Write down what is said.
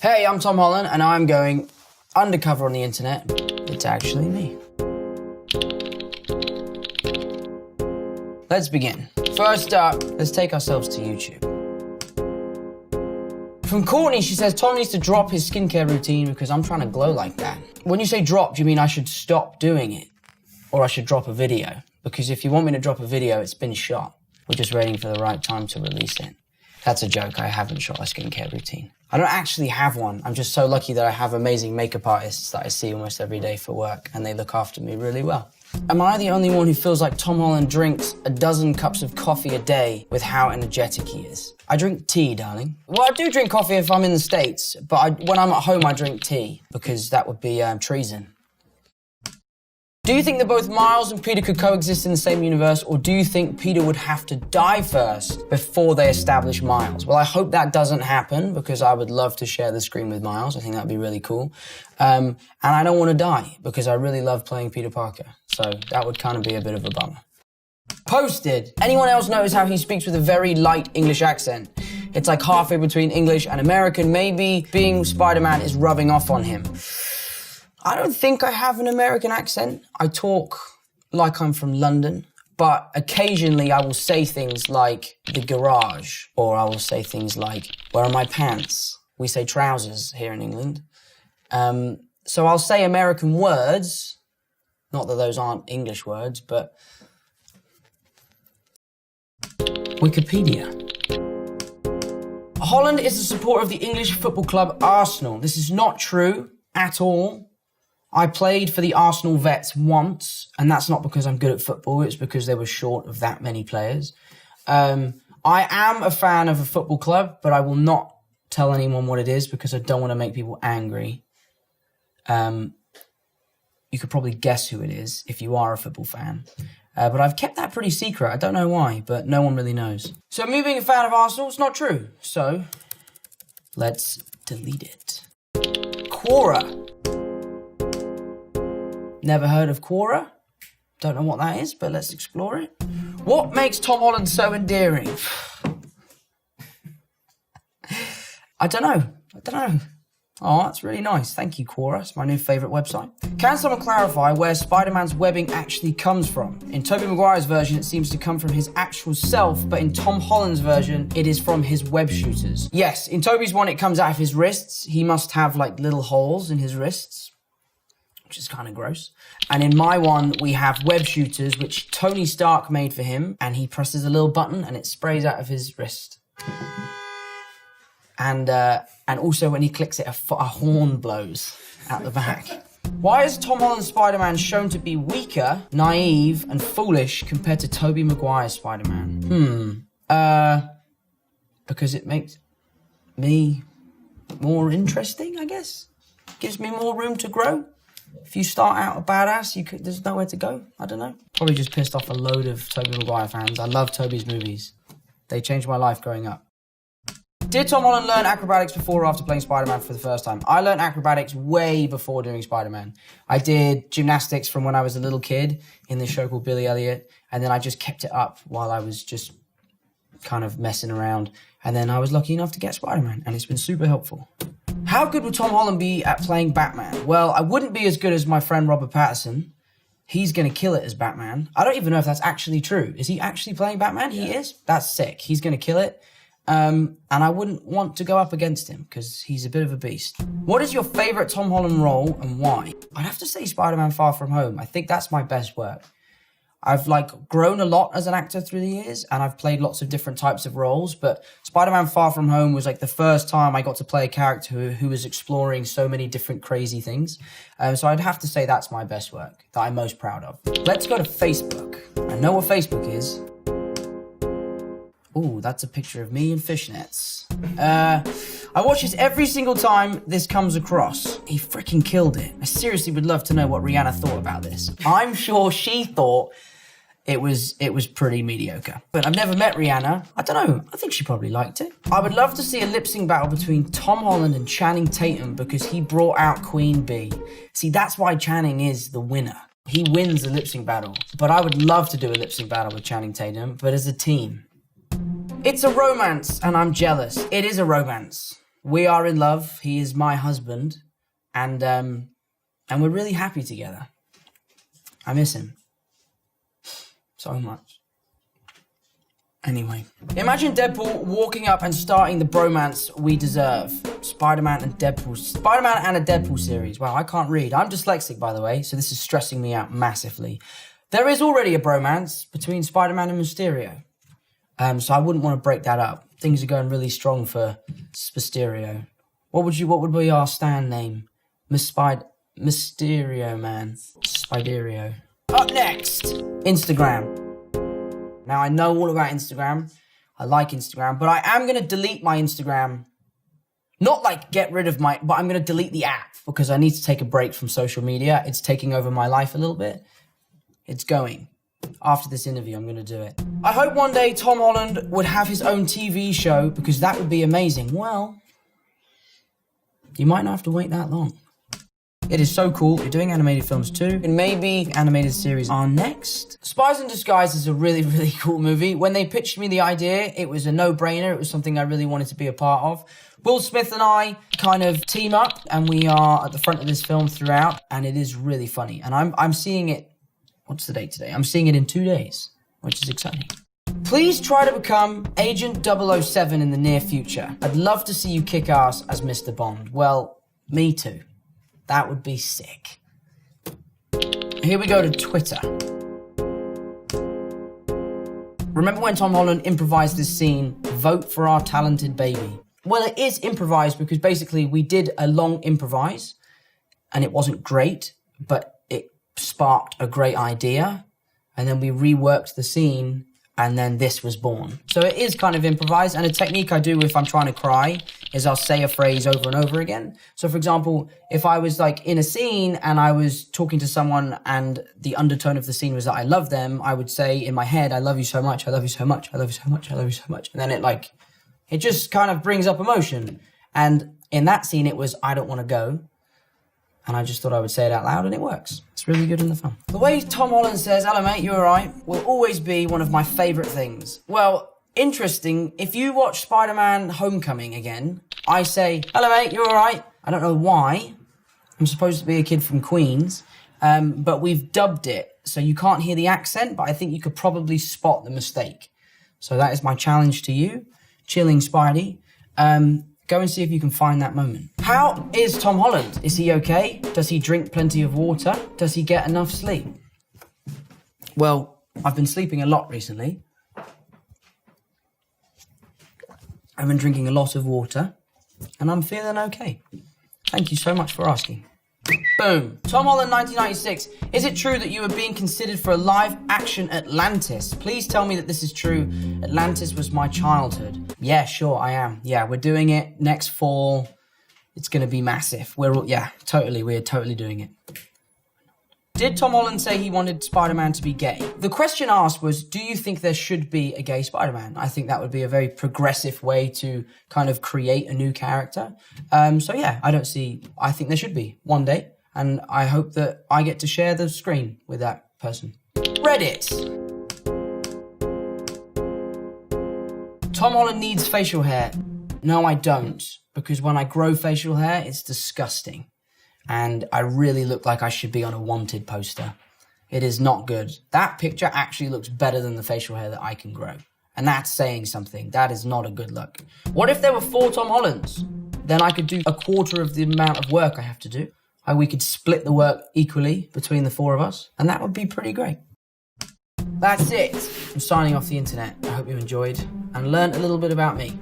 Hey, I'm Tom Holland, and I'm going undercover on the internet. It's actually me. Let's begin. First up, let's take ourselves to YouTube. From Courtney, she says, Tom needs to drop his skincare routine because I'm trying to glow like that. When you say drop, do you mean I should stop doing it? Or I should drop a video? Because if you want me to drop a video, it's been shot. We're just waiting for the right time to release it. That's a joke. I haven't shot a skincare routine. I don't actually have one. I'm just so lucky that I have amazing makeup artists that I see almost every day for work, and they look after me really well. Am I the only one who feels like Tom Holland drinks a dozen cups of coffee a day with how energetic he is? I drink tea, darling. Well, I do drink coffee if I'm in the States, but when I'm at home, I drink tea, because that would be treason. Do you think that both Miles and Peter could coexist in the same universe, or do you think Peter would have to die first before they establish Miles? Well, I hope that doesn't happen, because I would love to share the screen with Miles. I think that'd be really cool. And I don't want to die, because I really love playing Peter Parker. So that would kind of be a bit of a bummer. Posted. Anyone else notice how he speaks with a very light English accent? It's like halfway between English and American. Maybe being Spider-Man is rubbing off on him. I don't think I have an American accent. I talk like I'm from London, but occasionally I will say things like the garage, or I will say things like, where are my pants? We say trousers here in England. So I'll say American words, not that those aren't English words, but Wikipedia. Holland is a supporter of the English football club Arsenal. This is not true at all. I played for the Arsenal Vets once, and that's not because I'm good at football, it's because they were short of that many players. I am a fan of a football club, but I will not tell anyone what it is because I don't want to make people angry. You could probably guess who it is if you are a football fan. But I've kept that pretty secret. I don't know why, but no one really knows. So me being a fan of Arsenal, it's not true. So let's delete it. Quora. Never heard of Quora. Don't know what that is, but let's explore it. What makes Tom Holland so endearing? I don't know. Oh, that's really nice. Thank you, Quora. It's my new favourite website. Can someone clarify where Spider-Man's webbing actually comes from? In Tobey Maguire's version, it seems to come from his actual self, but in Tom Holland's version, it is from his web shooters. Yes, in Tobey's one, it comes out of his wrists. He must have, like, little holes in his wrists, which is kind of gross. And in my one, we have web shooters, which Tony Stark made for him, and he presses a little button and it sprays out of his wrist. And also when he clicks it, a horn blows out the back. Why is Tom Holland's Spider-Man shown to be weaker, naive, and foolish compared to Tobey Maguire's Spider-Man? Because it makes me more interesting, I guess. Gives me more room to grow. If you start out a badass, there's nowhere to go. I don't know. Probably just pissed off a load of Tobey Maguire fans. I love Tobey's movies. They changed my life growing up. Did Tom Holland learn acrobatics before or after playing Spider-Man for the first time? I learned acrobatics way before doing Spider-Man. I did gymnastics from when I was a little kid in this show called Billy Elliot, and then I just kept it up while I was just kind of messing around. And then I was lucky enough to get Spider-Man, and it's been super helpful. How good would Tom Holland be at playing Batman? Well, I wouldn't be as good as my friend Robert Pattinson. He's going to kill it as Batman. I don't even know if that's actually true. Is he actually playing Batman? Yeah. He is? That's sick. He's going to kill it. And I wouldn't want to go up against him because he's a bit of a beast. What is your favourite Tom Holland role and why? I'd have to say Spider-Man Far From Home. I think that's my best work. I've grown a lot as an actor through the years, and I've played lots of different types of roles, but Spider-Man Far From Home was the first time I got to play a character who was exploring so many different crazy things. So I'd have to say that's my best work, that I'm most proud of. Let's go to Facebook. I know what Facebook is. Ooh, that's a picture of me in fishnets. I watch this every single time this comes across. He freaking killed it. I seriously would love to know what Rihanna thought about this. I'm sure she thought it was pretty mediocre. But I've never met Rihanna. I don't know. I think she probably liked it. I would love to see a lip sync battle between Tom Holland and Channing Tatum because he brought out Queen Bee. See, that's why Channing is the winner. He wins the lip sync battle. But I would love to do a lip sync battle with Channing Tatum, but as a team. It's a romance, and I'm jealous. It is a romance. We are in love. He is my husband. And we're really happy together. I miss him so much. Anyway, imagine Deadpool walking up and starting the bromance we deserve. Spider-Man and Deadpool. Spider-Man and a Deadpool series. Wow, I can't read. I'm dyslexic, by the way, so this is stressing me out massively. There is already a bromance between Spider-Man and Mysterio. So I wouldn't want to break that up. Things are going really strong for Mysterio. What would be our stand name? Mysterio Man. Spiderio. Up next, Instagram. Now, I know all about Instagram. I like Instagram, but I am going to delete my Instagram. Not like get rid of but I'm going to delete the app because I need to take a break from social media. It's taking over my life a little bit. It's going. After this interview, I'm going to do it. I hope one day Tom Holland would have his own TV show because that would be amazing. Well, you might not have to wait that long. It is so cool. You're doing animated films too. And maybe animated series are next. Spies in Disguise is a really, really cool movie. When they pitched me the idea, it was a no-brainer. It was something I really wanted to be a part of. Will Smith and I kind of team up and we are at the front of this film throughout. And it is really funny. And I'm seeing it, what's the date today? I'm seeing it in 2 days, which is exciting. Please try to become Agent 007 in the near future. I'd love to see you kick ass as Mr. Bond. Well, me too. That would be sick. Here we go to Twitter. Remember when Tom Holland improvised this scene, vote for our talented baby? Well, it is improvised because basically we did a long improvise and it wasn't great, but it sparked a great idea. And then we reworked the scene and then this was born. So it is kind of improvised, and a technique I do if I'm trying to cry is I'll say a phrase over and over again. So for example, if I was like in a scene and I was talking to someone and the undertone of the scene was that I love them, I would say in my head, I love you so much, I love you so much, I love you so much, I love you so much. And then it just kind of brings up emotion. And in that scene, it was, I don't want to go. And I just thought I would say it out loud, and it works. It's really good in the film. The way Tom Holland says, hello mate, you alright, will always be one of my favourite things. Well, interesting, if you watch Spider-Man Homecoming again, I say, hello mate, you alright? I don't know why. I'm supposed to be a kid from Queens, but we've dubbed it, so you can't hear the accent, but I think you could probably spot the mistake. So that is my challenge to you, chilling Spidey. Go and see if you can find that moment. How is Tom Holland? Is he okay? Does he drink plenty of water? Does he get enough sleep? Well, I've been sleeping a lot recently. I've been drinking a lot of water, and I'm feeling okay. Thank you so much for asking. Boom. Tom Holland 1996. Is it true that you were being considered for a live-action Atlantis? Please tell me that this is true. Atlantis was my childhood. Yeah, sure, I am. Yeah, we're doing it next fall. It's going to be massive. We're totally doing it. Did Tom Holland say he wanted Spider-Man to be gay? The question asked was, do you think there should be a gay Spider-Man? I think that would be a very progressive way to kind of create a new character. So yeah, I think there should be one day. And I hope that I get to share the screen with that person. Reddit. Tom Holland needs facial hair. No, I don't. Because when I grow facial hair, it's disgusting. And I really look like I should be on a wanted poster. It is not good. That picture actually looks better than the facial hair that I can grow. And that's saying something. That is not a good look. What if there were 4 Tom Hollands? Then I could do a quarter of the amount of work I have to do. We could split the work equally between the 4 of us. And that would be pretty great. That's it. I'm signing off the internet. I hope you enjoyed and learned a little bit about me.